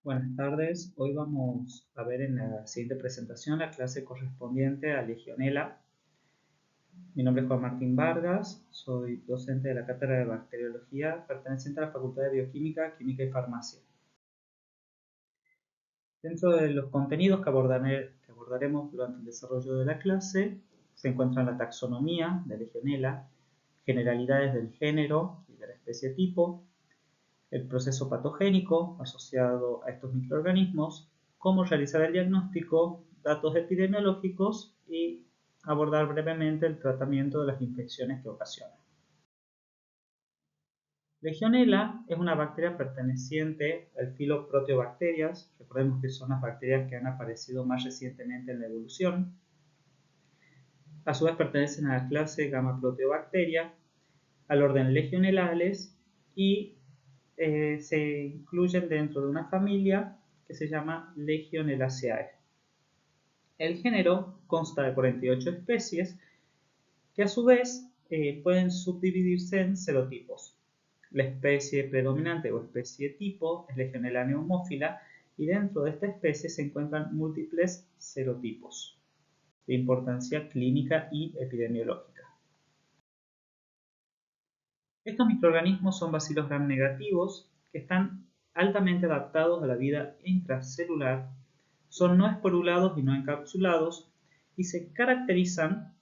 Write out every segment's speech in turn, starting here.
Buenas tardes, hoy vamos a ver en la siguiente presentación la clase correspondiente a Legionella. Mi nombre es Juan Martín Vargas, soy docente de la Cátedra de Bacteriología perteneciente a la Facultad de Bioquímica, Química y Farmacia. Dentro de los contenidos que abordaremos durante el desarrollo de la clase se encuentran la taxonomía de Legionella, generalidades del género y de la especie tipo, el proceso patogénico asociado a estos microorganismos, cómo realizar el diagnóstico, datos epidemiológicos y abordar brevemente el tratamiento de las infecciones que ocasiona. Legionella es una bacteria perteneciente al filo Proteobacterias. Recordemos que son las bacterias que han aparecido más recientemente en la evolución. A su vez pertenecen a la clase Gamma Proteobacteria, al orden Legionellales y se incluyen dentro de una familia que se llama Legionellaceae. El género consta de 48 especies que a su vez pueden subdividirse en serotipos. La especie predominante o especie tipo es Legionella pneumófila y dentro de esta especie se encuentran múltiples serotipos de importancia clínica y epidemiológica. Estos microorganismos son bacilos gram negativos que están altamente adaptados a la vida intracelular, son no esporulados y no encapsulados y se caracterizan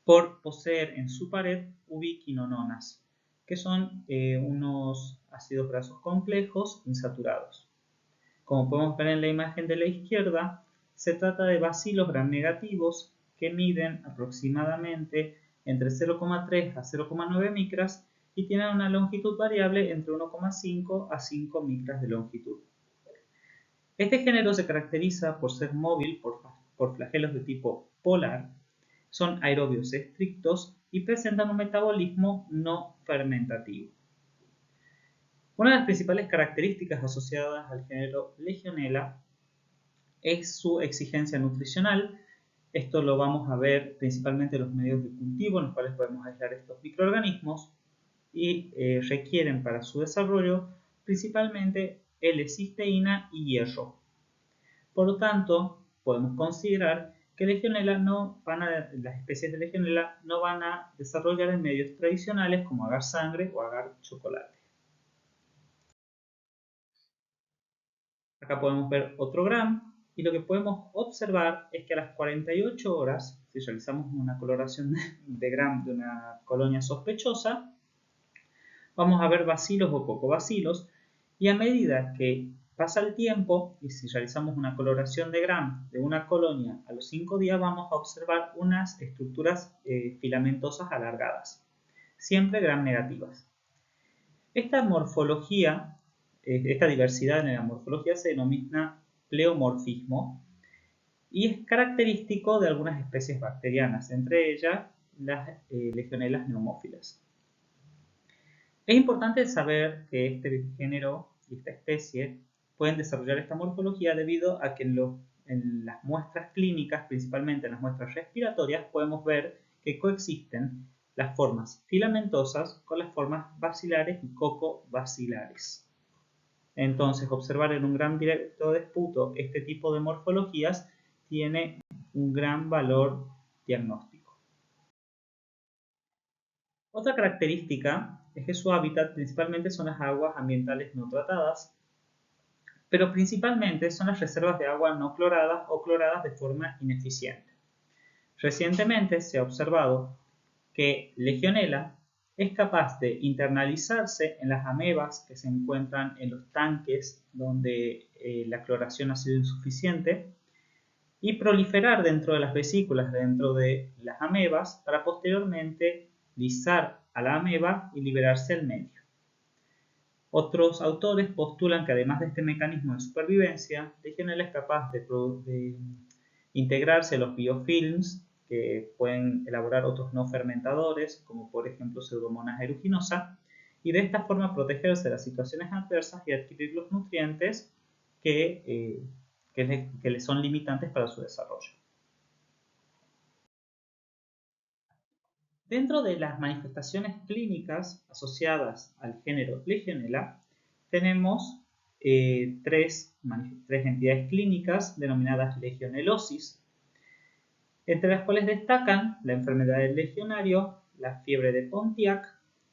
por poseer en su pared ubiquinononas, que son unos ácidos grasos complejos insaturados. Como podemos ver en la imagen de la izquierda, se trata de bacilos gram negativos que miden aproximadamente entre 0,3 a 0,9 micras y tienen una longitud variable entre 1,5 a 5 micras de longitud. Este género se caracteriza por ser móvil por flagelos de tipo polar, son aerobios estrictos y presentan un metabolismo no fermentativo. Una de las principales características asociadas al género Legionella es su exigencia nutricional. Esto lo vamos a ver principalmente en los medios de cultivo en los cuales podemos aislar estos microorganismos y requieren para su desarrollo principalmente L-cisteína y hierro. Por lo tanto, podemos considerar que las especies de Legionella no van a desarrollar en medios tradicionales como agar sangre o agar chocolate. Acá podemos ver otro gram y lo que podemos observar es que a las 48 horas, si realizamos una coloración de gram de una colonia sospechosa, vamos a ver bacilos o cocobacilos y a medida que pasa el tiempo y si realizamos una coloración de gram de una colonia a los 5 días vamos a observar unas estructuras filamentosas alargadas, siempre gram negativas. Esta morfología, esta diversidad en la morfología se denomina pleomorfismo y es característico de algunas especies bacterianas, entre ellas las Legionellas pneumófilas. Es importante saber que este género y esta especie pueden desarrollar esta morfología debido a que en las muestras clínicas, principalmente en las muestras respiratorias, podemos ver que coexisten las formas filamentosas con las formas bacilares y cocobacilares. Entonces, observar en un gran directo de esputo este tipo de morfologías tiene un gran valor diagnóstico. Otra característica es que su hábitat principalmente son las aguas ambientales no tratadas, pero principalmente son las reservas de agua no cloradas o cloradas de forma ineficiente. Recientemente se ha observado que Legionella es capaz de internalizarse en las amebas que se encuentran en los tanques donde la cloración ha sido insuficiente y proliferar dentro de las vesículas, dentro de las amebas, para posteriormente lisar a la ameba y liberarse al medio. Otros autores postulan que además de este mecanismo de supervivencia, Legionella es capaz de integrarse a los biofilms que pueden elaborar otros no fermentadores, como por ejemplo Pseudomonas aeruginosa, y de esta forma protegerse de las situaciones adversas y adquirir los nutrientes que les son limitantes para su desarrollo. Dentro de las manifestaciones clínicas asociadas al género Legionella, tenemos tres entidades clínicas denominadas legionelosis, entre las cuales destacan la enfermedad del legionario, la fiebre de Pontiac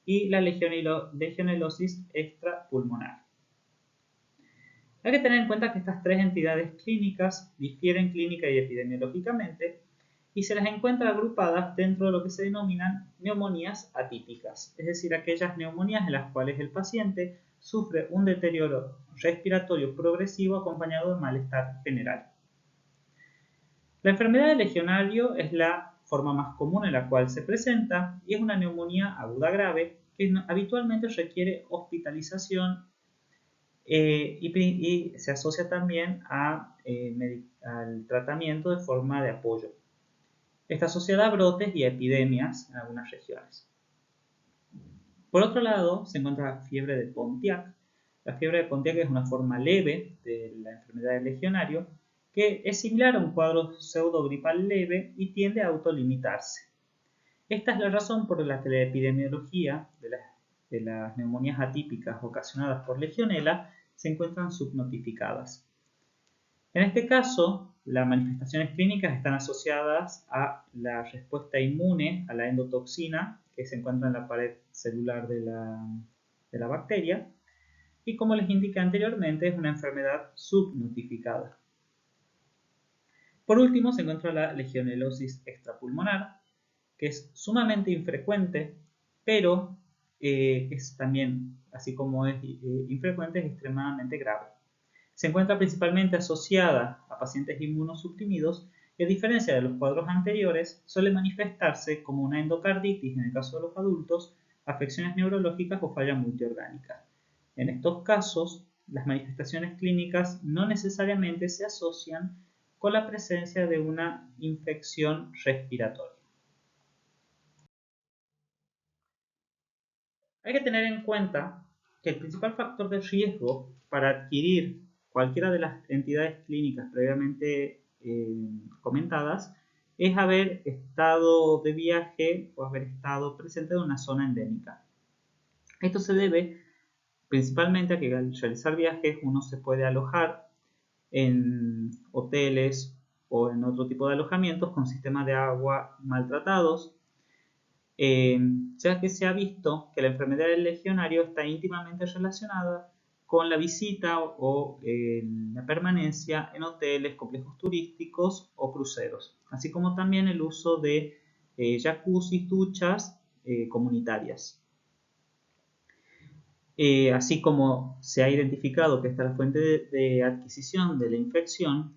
y la legionelosis extrapulmonar. Hay que tener en cuenta que estas tres entidades clínicas difieren clínica y epidemiológicamente y se las encuentra agrupadas dentro de lo que se denominan neumonías atípicas, es decir, aquellas neumonías en las cuales el paciente sufre un deterioro respiratorio progresivo acompañado de malestar general. La enfermedad del legionario es la forma más común en la cual se presenta y es una neumonía aguda grave que habitualmente requiere hospitalización y se asocia también al tratamiento de forma de apoyo. Está asociada a brotes y a epidemias en algunas regiones. Por otro lado, se encuentra la fiebre de Pontiac. La fiebre de Pontiac es una forma leve de la enfermedad del legionario que es similar a un cuadro pseudogripal leve y tiende a autolimitarse. Esta es la razón por la que la epidemiología de las neumonías atípicas ocasionadas por legionela se encuentran subnotificadas. En este caso, las manifestaciones clínicas están asociadas a la respuesta inmune a la endotoxina que se encuentra en la pared celular de la bacteria y, como les indiqué anteriormente, es una enfermedad subnotificada. Por último, se encuentra la legionelosis extrapulmonar, que es sumamente infrecuente, pero es también, así como es infrecuente, es extremadamente grave. Se encuentra principalmente asociada a pacientes inmunosuprimidos y, a diferencia de los cuadros anteriores, suele manifestarse como una endocarditis en el caso de los adultos, afecciones neurológicas o falla multiorgánica. En estos casos, las manifestaciones clínicas no necesariamente se asocian con la presencia de una infección respiratoria. Hay que tener en cuenta que el principal factor de riesgo para adquirir cualquiera de las entidades clínicas previamente comentadas es haber estado de viaje o haber estado presente en una zona endémica. Esto se debe principalmente a que al realizar viajes uno se puede alojar en hoteles o en otro tipo de alojamientos con sistemas de agua maltratados, ya que se ha visto que la enfermedad del legionario está íntimamente relacionada con la visita o la permanencia en hoteles, complejos turísticos o cruceros, así como también el uso de jacuzzis, duchas comunitarias. Así como se ha identificado que esta es la fuente de adquisición de la infección,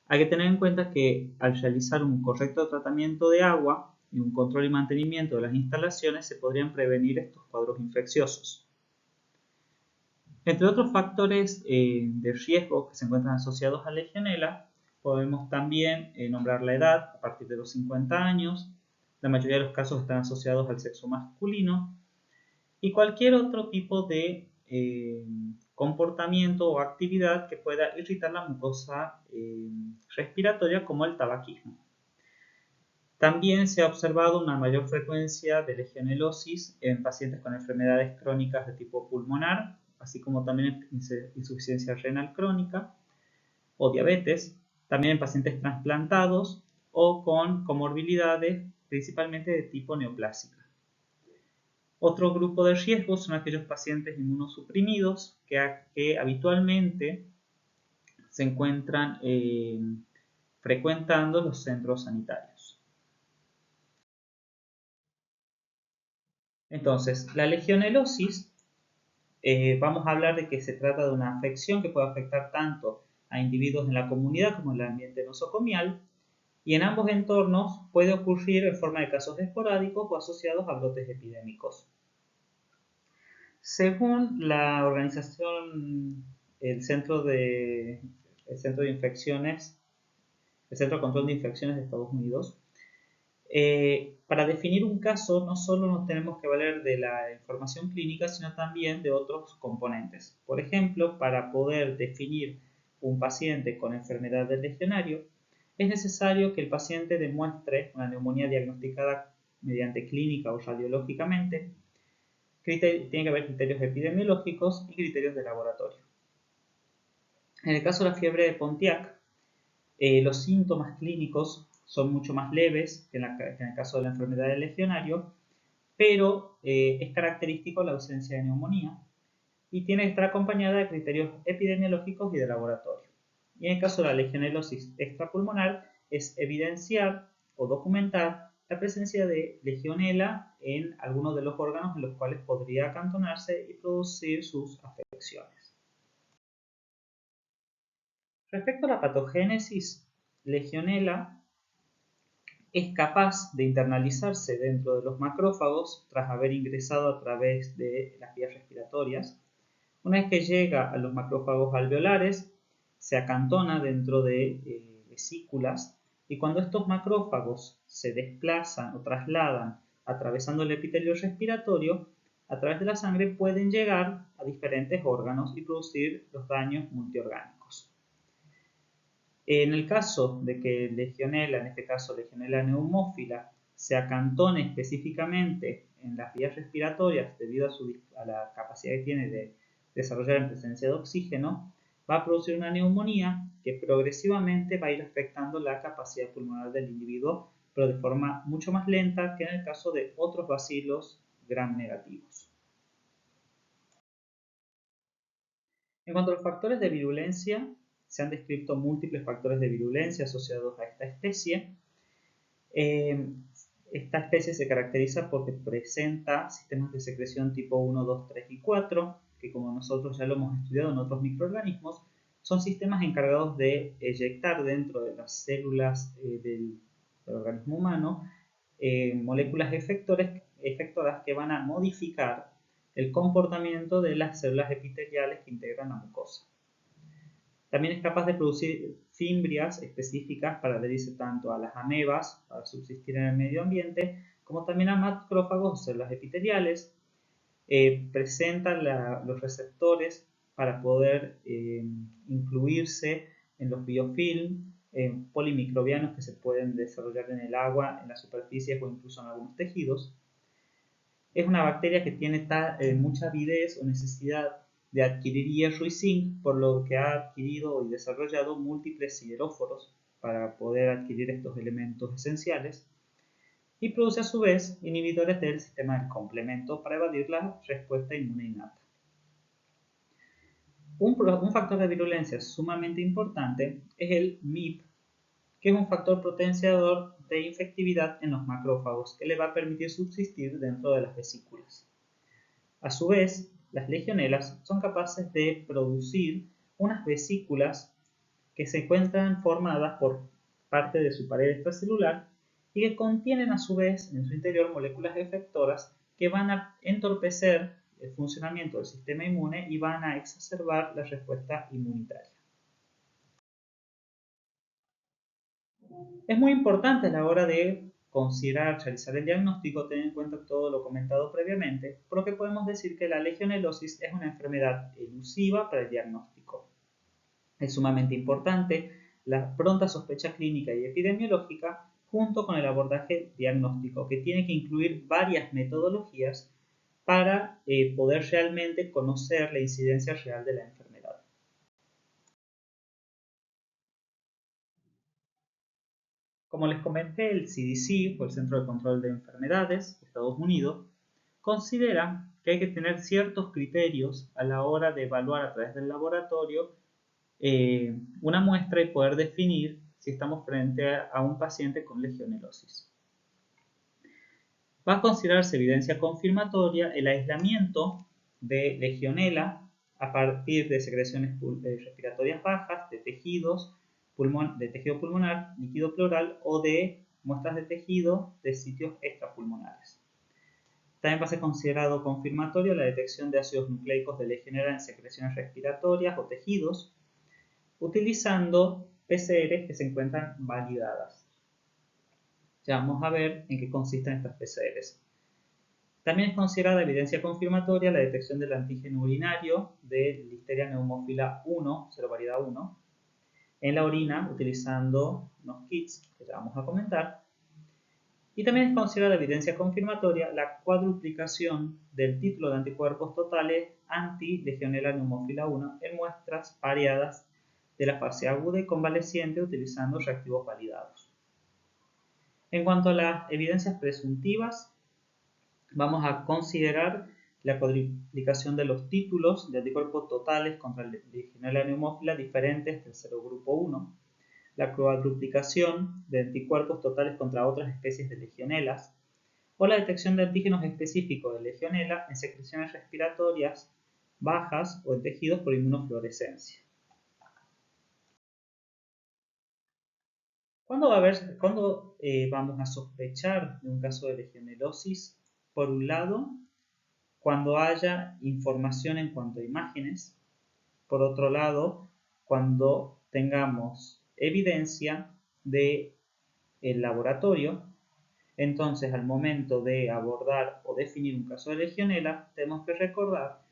hay que tener en cuenta que al realizar un correcto tratamiento de agua y un control y mantenimiento de las instalaciones se podrían prevenir estos cuadros infecciosos. Entre otros factores de riesgo que se encuentran asociados a legionela, podemos también nombrar la edad a partir de los 50 años. La mayoría de los casos están asociados al sexo masculino y cualquier otro tipo de comportamiento o actividad que pueda irritar la mucosa respiratoria, como el tabaquismo. También se ha observado una mayor frecuencia de legionelosis en pacientes con enfermedades crónicas de tipo pulmonar, así como también insuficiencia renal crónica o diabetes, también en pacientes trasplantados o con comorbilidades principalmente de tipo neoplásica. Otro grupo de riesgo son aquellos pacientes inmunosuprimidos que habitualmente se encuentran frecuentando los centros sanitarios. Entonces, la legionelosis, vamos a hablar de que se trata de una afección que puede afectar tanto a individuos en la comunidad como en el ambiente nosocomial, y en ambos entornos puede ocurrir en forma de casos esporádicos o asociados a brotes epidémicos. Según la organización, el Centro de Infecciones, el Centro de Control de Infecciones de Estados Unidos, para definir un caso no solo nos tenemos que valer de la información clínica, sino también de otros componentes. Por ejemplo, para poder definir un paciente con enfermedad del legionario, es necesario que el paciente demuestre una neumonía diagnosticada mediante clínica o radiológicamente. Tiene que haber criterios epidemiológicos y criterios de laboratorio. En el caso de la fiebre de Pontiac, los síntomas clínicos son mucho más leves que en el caso de la enfermedad del legionario, pero es característico la ausencia de neumonía y tiene que estar acompañada de criterios epidemiológicos y de laboratorio. Y en el caso de la legionelosis extrapulmonar es evidenciar o documentar la presencia de legionela en algunos de los órganos en los cuales podría acantonarse y producir sus afecciones. Respecto a la patogénesis, legionela es capaz de internalizarse dentro de los macrófagos tras haber ingresado a través de las vías respiratorias. Una vez que llega a los macrófagos alveolares, se acantona dentro de vesículas y cuando estos macrófagos se desplazan o trasladan atravesando el epitelio respiratorio, a través de la sangre pueden llegar a diferentes órganos y producir los daños multiorgánicos. En el caso de que legionela, en este caso legionela neumófila, se acantone específicamente en las vías respiratorias debido a la capacidad que tiene de desarrollar en presencia de oxígeno, va a producir una neumonía que progresivamente va a ir afectando la capacidad pulmonar del individuo, pero de forma mucho más lenta que en el caso de otros bacilos gram negativos. En cuanto a los factores de virulencia, se han descrito múltiples factores de virulencia asociados a esta especie. Esta especie se caracteriza porque presenta sistemas de secreción tipo 1, 2, 3 y 4, que como nosotros ya lo hemos estudiado en otros microorganismos, son sistemas encargados de eyectar dentro de las células del organismo humano moléculas efectoras que van a modificar el comportamiento de las células epiteliales que integran la mucosa. También es capaz de producir fimbrias específicas para adherirse tanto a las amebas para subsistir en el medio ambiente, como también a macrófagos o células epiteliales. Presenta los receptores para poder incluirse en los biofilm polimicrobianos que se pueden desarrollar en el agua, en las superficies o incluso en algunos tejidos. Es una bacteria que tiene mucha avidez o necesidad de adquirir hierro y zinc, por lo que ha adquirido y desarrollado múltiples sideróforos para poder adquirir estos elementos esenciales, y produce a su vez inhibidores del sistema del complemento para evadir la respuesta inmune innata. Un factor de virulencia sumamente importante es el MIP, que es un factor potenciador de infectividad en los macrófagos que le va a permitir subsistir dentro de las vesículas. A su vez, las legionelas son capaces de producir unas vesículas que se encuentran formadas por parte de su pared extracelular y que contienen a su vez en su interior moléculas efectoras que van a entorpecer el funcionamiento del sistema inmune y van a exacerbar la respuesta inmunitaria. Es muy importante a la hora de realizar el diagnóstico, tener en cuenta todo lo comentado previamente, por lo que podemos decir que la legionelosis es una enfermedad elusiva para el diagnóstico. Es sumamente importante la pronta sospecha clínica y epidemiológica junto con el abordaje diagnóstico, que tiene que incluir varias metodologías para poder realmente conocer la incidencia real de la enfermedad. Como les comenté, el CDC, o el Centro de Control de Enfermedades de Estados Unidos, considera que hay que tener ciertos criterios a la hora de evaluar a través del laboratorio una muestra y poder definir si estamos frente a un paciente con legionelosis. Va a considerarse evidencia confirmatoria el aislamiento de legionela a partir de secreciones respiratorias bajas, de tejido pulmonar, líquido pleural o de muestras de tejido de sitios extrapulmonares. También va a ser considerado confirmatorio la detección de ácidos nucleicos de legionela en secreciones respiratorias o tejidos, utilizando PCRs que se encuentran validadas. Ya vamos a ver en qué consisten estas PCRs. También es considerada evidencia confirmatoria la detección del antígeno urinario de Listeria neumófila 1, serovariedad 1, en la orina utilizando unos kits que ya vamos a comentar. Y también es considerada evidencia confirmatoria la cuadruplicación del título de anticuerpos totales anti-Legionella neumófila 1 en muestras variadas de la fase aguda y convaleciente utilizando reactivos validados. En cuanto a las evidencias presuntivas, vamos a considerar la cuadriplicación de los títulos de anticuerpos totales contra la Legionela neumófila diferentes del serogrupo 1, la cuadruplicación de anticuerpos totales contra otras especies de legionelas, o la detección de antígenos específicos de legionela en secreciones respiratorias bajas o en tejidos por inmunofluorescencia. ¿Cuándo vamos a sospechar de un caso de legionelosis? Por un lado, cuando haya información en cuanto a imágenes. Por otro lado, cuando tengamos evidencia del laboratorio. Entonces, al momento de abordar o definir un caso de legionela, tenemos que recordar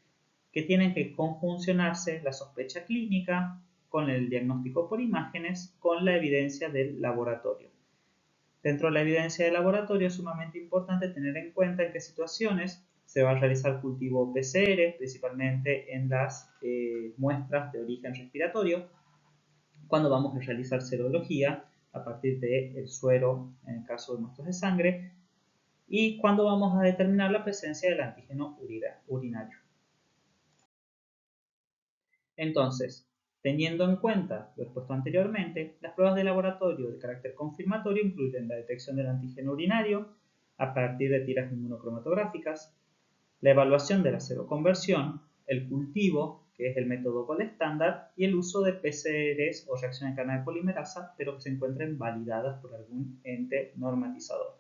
que tienen que conjuncionarse la sospecha clínica con el diagnóstico por imágenes con la evidencia del laboratorio. Dentro de la evidencia del laboratorio es sumamente importante tener en cuenta en qué situaciones se va a realizar cultivo PCR, principalmente en las muestras de origen respiratorio, cuando vamos a realizar serología a partir del suero en el caso de muestras de sangre, y cuando vamos a determinar la presencia del antígeno urinario. Entonces, teniendo en cuenta lo expuesto anteriormente, las pruebas de laboratorio de carácter confirmatorio incluyen la detección del antígeno urinario a partir de tiras inmunocromatográficas, la evaluación de la seroconversión, el cultivo, que es el método gold estándar, y el uso de PCRs o reacción en cadena de polimerasa, pero que se encuentren validadas por algún ente normatizador.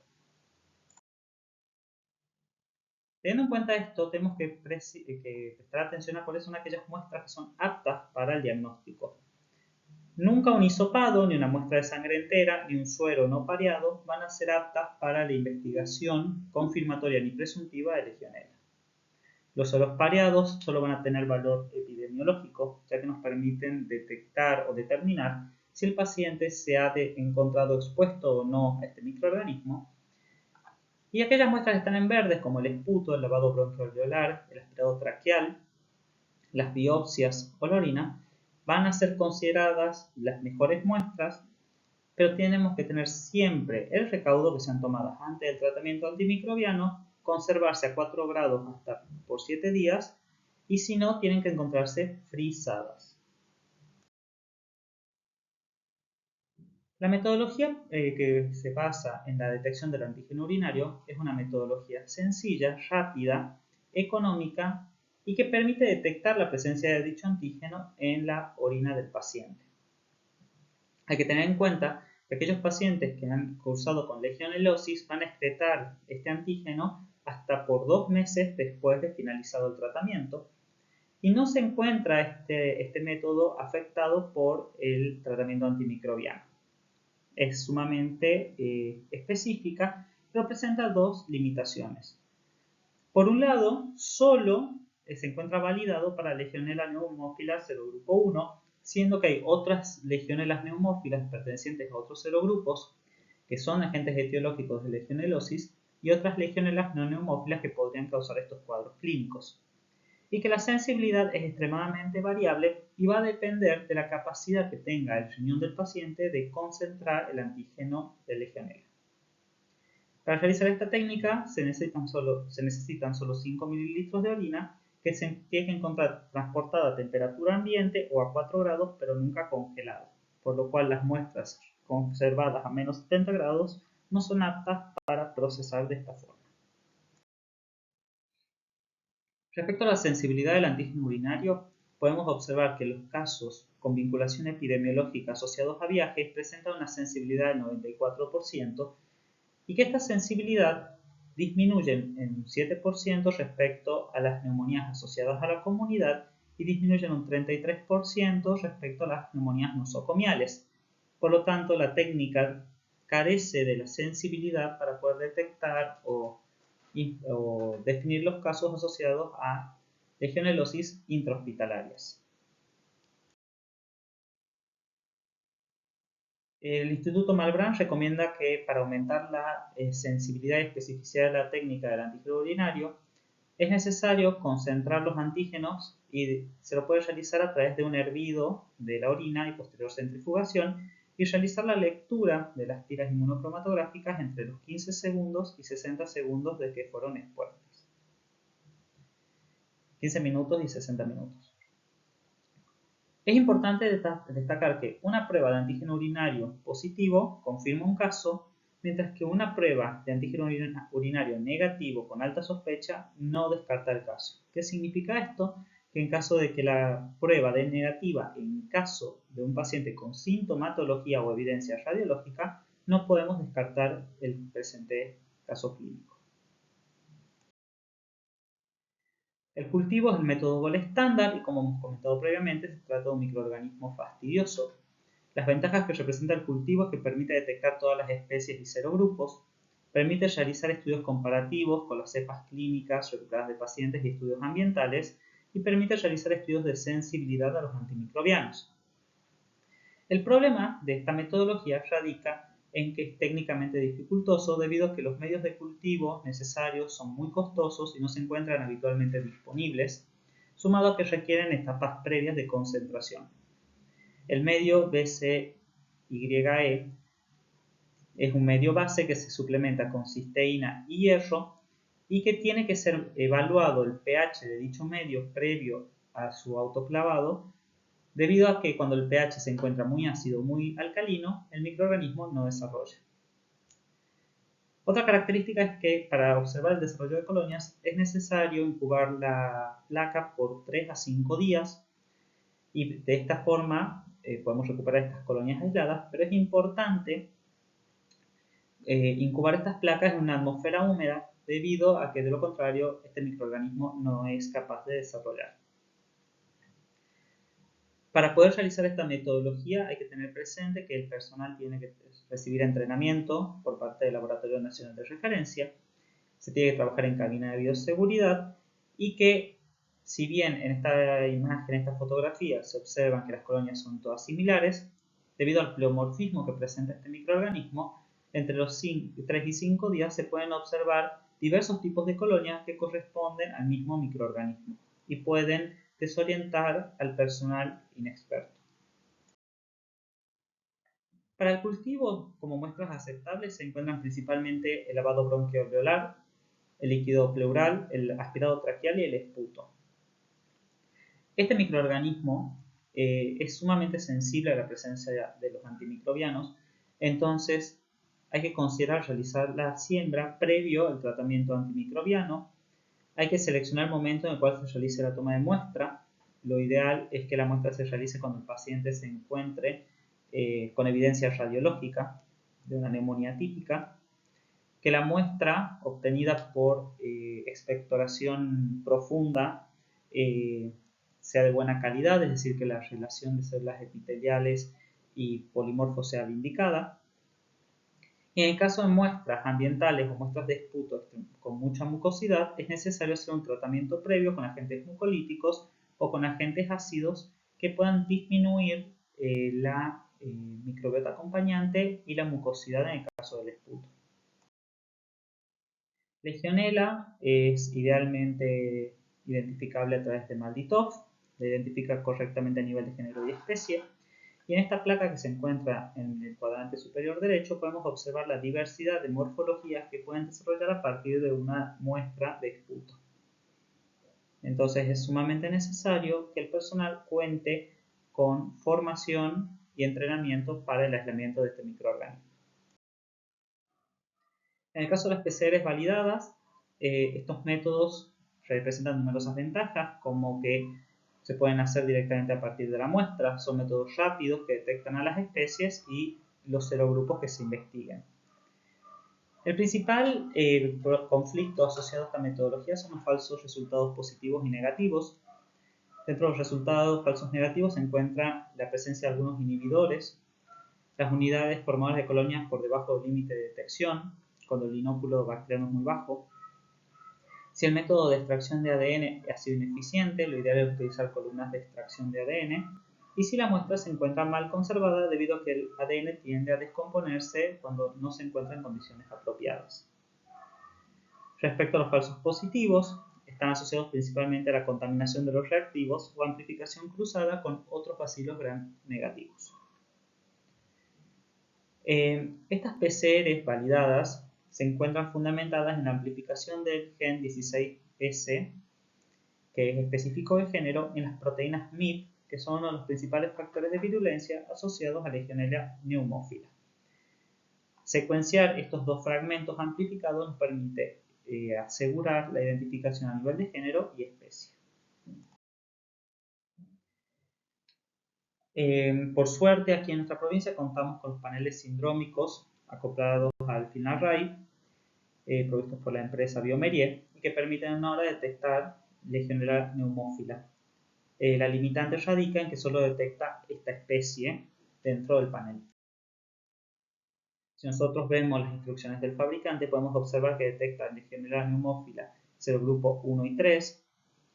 Teniendo en cuenta esto, tenemos que prestar atención a cuáles son aquellas muestras que son aptas para el diagnóstico. Nunca un hisopado, ni una muestra de sangre entera, ni un suero no pareado van a ser aptas para la investigación confirmatoria ni presuntiva de legionela. Los sueros pareados solo van a tener valor epidemiológico, ya que nos permiten detectar o determinar si el paciente se ha encontrado expuesto o no a este microorganismo. Y aquellas muestras que están en verdes, como el esputo, el lavado bronquialveolar, el aspirado traqueal, las biopsias o la orina, van a ser consideradas las mejores muestras, pero tenemos que tener siempre el recaudo que sean tomadas antes del tratamiento antimicrobiano, conservarse a 4 grados hasta por 7 días, y si no, tienen que encontrarse frisadas. La metodología que se basa en la detección del antígeno urinario es una metodología sencilla, rápida, económica y que permite detectar la presencia de dicho antígeno en la orina del paciente. Hay que tener en cuenta que aquellos pacientes que han cursado con legionelosis van a excretar este antígeno hasta por 2 meses después de finalizado el tratamiento, y no se encuentra este método afectado por el tratamiento antimicrobiano. Es sumamente específica, pero presenta dos limitaciones. Por un lado, solo se encuentra validado para Legionella neumófila serogrupo 1, siendo que hay otras legionelas neumófilas pertenecientes a otros serogrupos, que son agentes etiológicos de legionelosis, y otras legionelas no neumófilas que podrían causar estos cuadros clínicos, y que la sensibilidad es extremadamente variable y va a depender de la capacidad que tenga el riñón del paciente de concentrar el antígeno de legionela. Para realizar esta técnica se necesitan solo 5 ml de orina que se tiene que encontrar transportada a temperatura ambiente o a 4 grados, pero nunca congelada, por lo cual las muestras conservadas a menos 70 grados no son aptas para procesar de esta forma. Respecto a la sensibilidad del antígeno urinario, podemos observar que los casos con vinculación epidemiológica asociados a viajes presentan una sensibilidad del 94% y que esta sensibilidad disminuye en un 7% respecto a las neumonías asociadas a la comunidad y disminuye en un 33% respecto a las neumonías nosocomiales. Por lo tanto, la técnica carece de la sensibilidad para poder detectar o definir los casos asociados a legionelosis intrahospitalarias. El Instituto Malbrán recomienda que para aumentar la sensibilidad y especificidad de la técnica del antígeno urinario es necesario concentrar los antígenos y se lo puede realizar a través de un hervido de la orina y posterior centrifugación y realizar la lectura de las tiras inmunocromatográficas entre los 15 segundos y 60 segundos de que fueron expuestas. 15 minutos y 60 minutos. Es importante destacar que una prueba de antígeno urinario positivo confirma un caso, mientras que una prueba de antígeno urinario negativo con alta sospecha no descarta el caso. ¿Qué significa esto? Que en caso de que la prueba dé negativa en caso de un paciente con sintomatología o evidencia radiológica, no podemos descartar el presente caso clínico. El cultivo es el método Gol estándar y, como hemos comentado previamente, se trata de un microorganismo fastidioso. Las ventajas que representa el cultivo es que permite detectar todas las especies y serogrupos, permite realizar estudios comparativos con las cepas clínicas recuperadas de pacientes y estudios ambientales, y permite realizar estudios de sensibilidad a los antimicrobianos. El problema de esta metodología radica en que es técnicamente dificultoso debido a que los medios de cultivo necesarios son muy costosos y no se encuentran habitualmente disponibles, sumado a que requieren etapas previas de concentración. El medio BCYE es un medio base que se suplementa con cisteína y hierro y que tiene que ser evaluado el pH de dicho medio previo a su autoclavado, debido a que cuando el pH se encuentra muy ácido o muy alcalino, el microorganismo no desarrolla. Otra característica es que para observar el desarrollo de colonias es necesario incubar la placa por 3 a 5 días y de esta forma podemos recuperar estas colonias aisladas, pero es importante incubar estas placas en una atmósfera húmeda debido a que de lo contrario este microorganismo no es capaz de desarrollar. Para poder realizar esta metodología hay que tener presente que el personal tiene que recibir entrenamiento por parte del Laboratorio Nacional de Referencia, se tiene que trabajar en cabina de bioseguridad y que si bien en esta imagen, en esta fotografía, se observan que las colonias son todas similares, debido al pleomorfismo que presenta este microorganismo, entre los 3 y 5 días se pueden observar diversos tipos de colonias que corresponden al mismo microorganismo y pueden desorientar al personal inexperto. Para el cultivo, como muestras aceptables, se encuentran principalmente el lavado bronquiolveolar, el líquido pleural, el aspirado traqueal y el esputo. Este microorganismo es sumamente sensible a la presencia de los antimicrobianos, entonces hay que considerar realizar la siembra previo al tratamiento antimicrobiano. Hay que seleccionar el momento en el cual se realice la toma de muestra. Lo ideal es que la muestra se realice cuando el paciente se encuentre con evidencia radiológica de una neumonía típica, que la muestra obtenida por expectoración profunda sea de buena calidad, es decir, que la relación de células epiteliales y polimorfos sea la indicada. Y en el caso de muestras ambientales o muestras de esputo con mucha mucosidad, es necesario hacer un tratamiento previo con agentes mucolíticos o con agentes ácidos que puedan disminuir la microbiota acompañante y la mucosidad en el caso del esputo. Legionella es idealmente identificable a través de MALDI-TOF, la identifica correctamente a nivel de género y especie, y en esta placa que se encuentra en el cuadrante superior derecho podemos observar la diversidad de morfologías que pueden desarrollar a partir de una muestra de esputo. Entonces es sumamente necesario que el personal cuente con formación y entrenamiento para el aislamiento de este microorganismo. En el caso de las PCRs validadas, estos métodos representan numerosas ventajas, como que se pueden hacer directamente a partir de la muestra, son métodos rápidos que detectan a las especies y los serogrupos que se investiguen. El principal conflicto asociado a esta metodología son los falsos resultados positivos y negativos. Dentro de los resultados falsos negativos se encuentra la presencia de algunos inhibidores, las unidades formadoras de colonias por debajo del límite de detección, cuando el inóculo bacteriano es muy bajo. Si el método de extracción de ADN ha sido ineficiente, lo ideal es utilizar columnas de extracción de ADN. Y si la muestra se encuentra mal conservada debido a que el ADN tiende a descomponerse cuando no se encuentra en condiciones apropiadas. Respecto a los falsos positivos, están asociados principalmente a la contaminación de los reactivos o amplificación cruzada con otros bacilos gram negativos. Estas PCRs validadas se encuentran fundamentadas en la amplificación del gen 16S, que es específico de género, en las proteínas MIP, que son uno de los principales factores de virulencia asociados a Legionella pneumófila. Secuenciar estos dos fragmentos amplificados nos permite asegurar la identificación a nivel de género y especie. Por suerte, aquí en nuestra provincia contamos con los paneles sindrómicos acoplados al FilmArray, provistos por la empresa Biomerie, y que permiten a una hora detectar Legionella pneumófila. La limitante radica en que solo detecta esta especie dentro del panel. Si nosotros vemos las instrucciones del fabricante, podemos observar que detecta Legionella pneumófila serogrupo 1 y 3,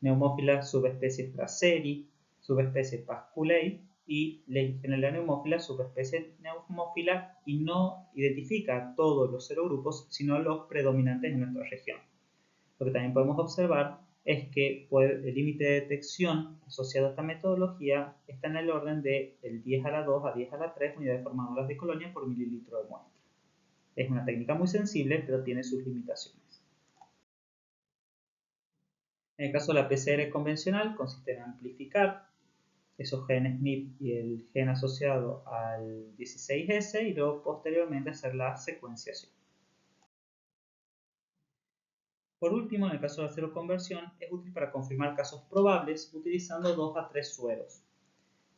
Pneumófila subespecie Fraseri, subespecie Pasculei y Legionella pneumófila subespecie Pneumófila, y no identifica todos los serogrupos, sino los predominantes en nuestra región. Lo que también podemos observar es que el límite de detección asociado a esta metodología está en el orden de 10 a la 2 a 10 a la 3 unidades formadoras de colonia por mililitro de muestra. Es una técnica muy sensible, pero tiene sus limitaciones. En el caso de la PCR convencional, consiste en amplificar esos genes MIP y el gen asociado al 16S y luego posteriormente hacer la secuenciación. Por último, en el caso de la seroconversión, es útil para confirmar casos probables utilizando 2 a 3 sueros.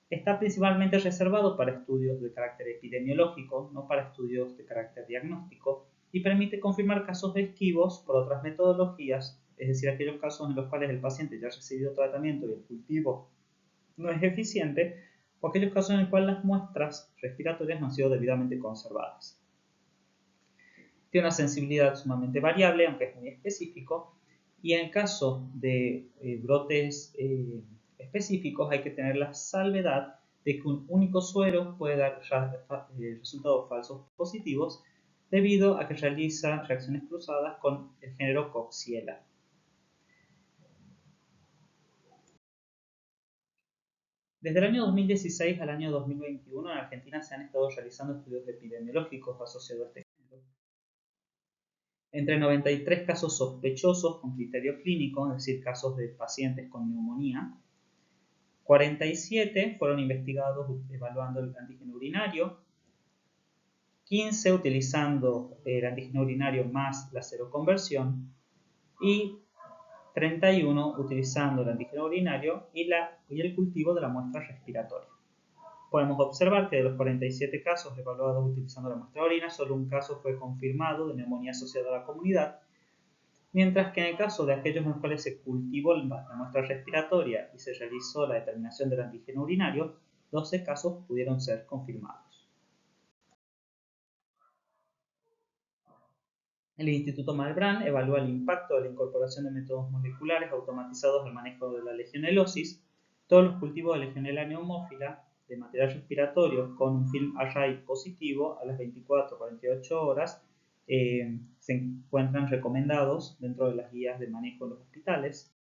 Está principalmente reservado para estudios de carácter epidemiológico, no para estudios de carácter diagnóstico, y permite confirmar casos esquivos por otras metodologías, es decir, aquellos casos en los cuales el paciente ya ha recibido tratamiento y el cultivo no es eficiente, o aquellos casos en los cuales las muestras respiratorias no han sido debidamente conservadas. Tiene una sensibilidad sumamente variable, aunque es muy específico, y en el caso de brotes específicos hay que tener la salvedad de que un único suero puede dar resultados falsos positivos debido a que realiza reacciones cruzadas con el género Coxiella. Desde el año 2016 al año 2021 en Argentina se han estado realizando estudios epidemiológicos asociados a este género. Entre 93 casos sospechosos con criterio clínico, es decir, casos de pacientes con neumonía, 47 fueron investigados evaluando el antígeno urinario, 15 utilizando el antígeno urinario más la seroconversión y 31 utilizando el antígeno urinario y el cultivo de la muestra respiratoria. Podemos observar que de los 47 casos evaluados utilizando la muestra de orina, solo un caso fue confirmado de neumonía asociada a la comunidad, mientras que en el caso de aquellos en los cuales se cultivó la muestra respiratoria y se realizó la determinación del antígeno urinario, 12 casos pudieron ser confirmados. El Instituto Malbrán evalúa el impacto de la incorporación de métodos moleculares automatizados al manejo de la legionelosis. Todos los cultivos de Legionella pneumófila de material respiratorio con un FilmArray positivo a las 24-48 horas se encuentran recomendados dentro de las guías de manejo en los hospitales.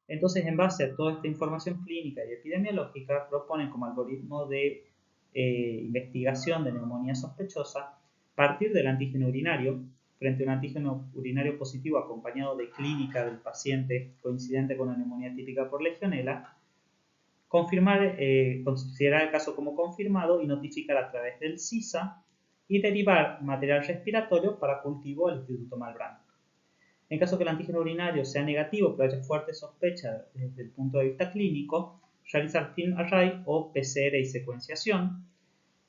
Entonces, en base a toda esta información clínica y epidemiológica, proponen como algoritmo de investigación de neumonía sospechosa partir del antígeno urinario frente a un antígeno urinario positivo acompañado de clínica del paciente coincidente con una neumonía típica por Legionella, considerar el caso como confirmado y notificar a través del CISA y derivar material respiratorio para cultivo al Instituto Malbrán. En caso que el antígeno urinario sea negativo pero haya fuerte sospecha desde el punto de vista clínico, realizar FilmArray o PCR y secuenciación.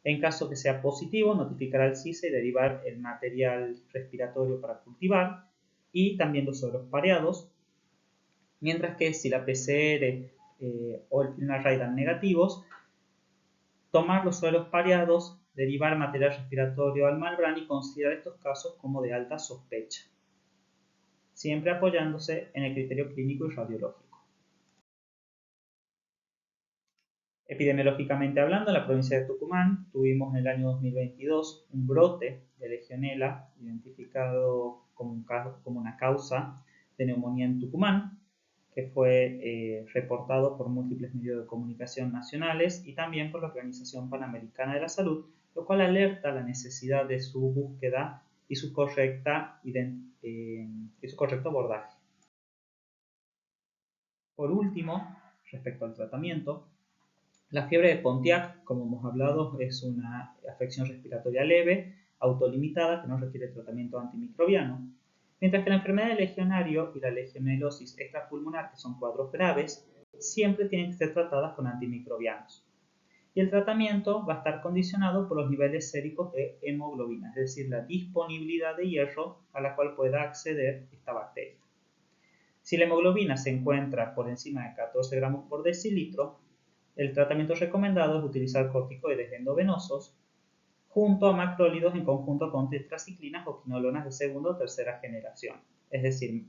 En caso que sea positivo, notificar al CISA y derivar el material respiratorio para cultivar y también los sueros pareados. Mientras que si la PCR o el FilmArray dan negativos, tomar los sueros pareados, derivar material respiratorio al Malbrán y considerar estos casos como de alta sospecha, siempre apoyándose en el criterio clínico y radiológico. Epidemiológicamente hablando, en la provincia de Tucumán tuvimos en el año 2022 un brote de Legionella identificado como una causa de neumonía en Tucumán, que fue reportado por múltiples medios de comunicación nacionales y también por la Organización Panamericana de la Salud, lo cual alerta la necesidad de su búsqueda y su correcto abordaje. Por último, respecto al tratamiento, la fiebre de Pontiac, como hemos hablado, es una afección respiratoria leve, autolimitada, que no requiere tratamiento antimicrobiano, mientras que la enfermedad del legionario y la legionelosis extrapulmonar, que son cuadros graves, siempre tienen que ser tratadas con antimicrobianos. Y el tratamiento va a estar condicionado por los niveles séricos de hemoglobina, es decir, la disponibilidad de hierro a la cual pueda acceder esta bacteria. Si la hemoglobina se encuentra por encima de 14 gramos por decilitro, el tratamiento recomendado es utilizar corticoides endovenosos junto a macrólidos en conjunto con tetraciclinas o quinolonas de segunda o tercera generación, es decir,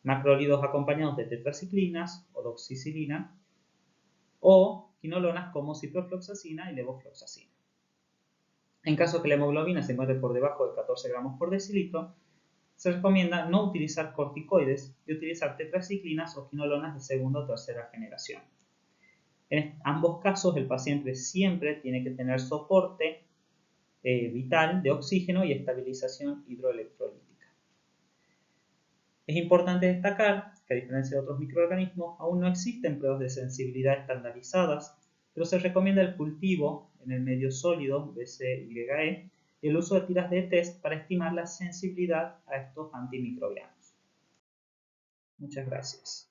macrólidos acompañados de tetraciclinas o doxicilina o quinolonas como ciprofloxacina y levofloxacina. En caso de que la hemoglobina se encuentre por debajo de 14 gramos por decilitro, se recomienda no utilizar corticoides y utilizar tetraciclinas o quinolonas de segunda o tercera generación. En ambos casos, el paciente siempre tiene que tener soporte vital de oxígeno y estabilización hidroelectrolítica. Es importante destacar que, a diferencia de otros microorganismos, aún no existen pruebas de sensibilidad estandarizadas, pero se recomienda el cultivo en el medio sólido BCYE y el uso de tiras de test para estimar la sensibilidad a estos antimicrobianos. Muchas gracias.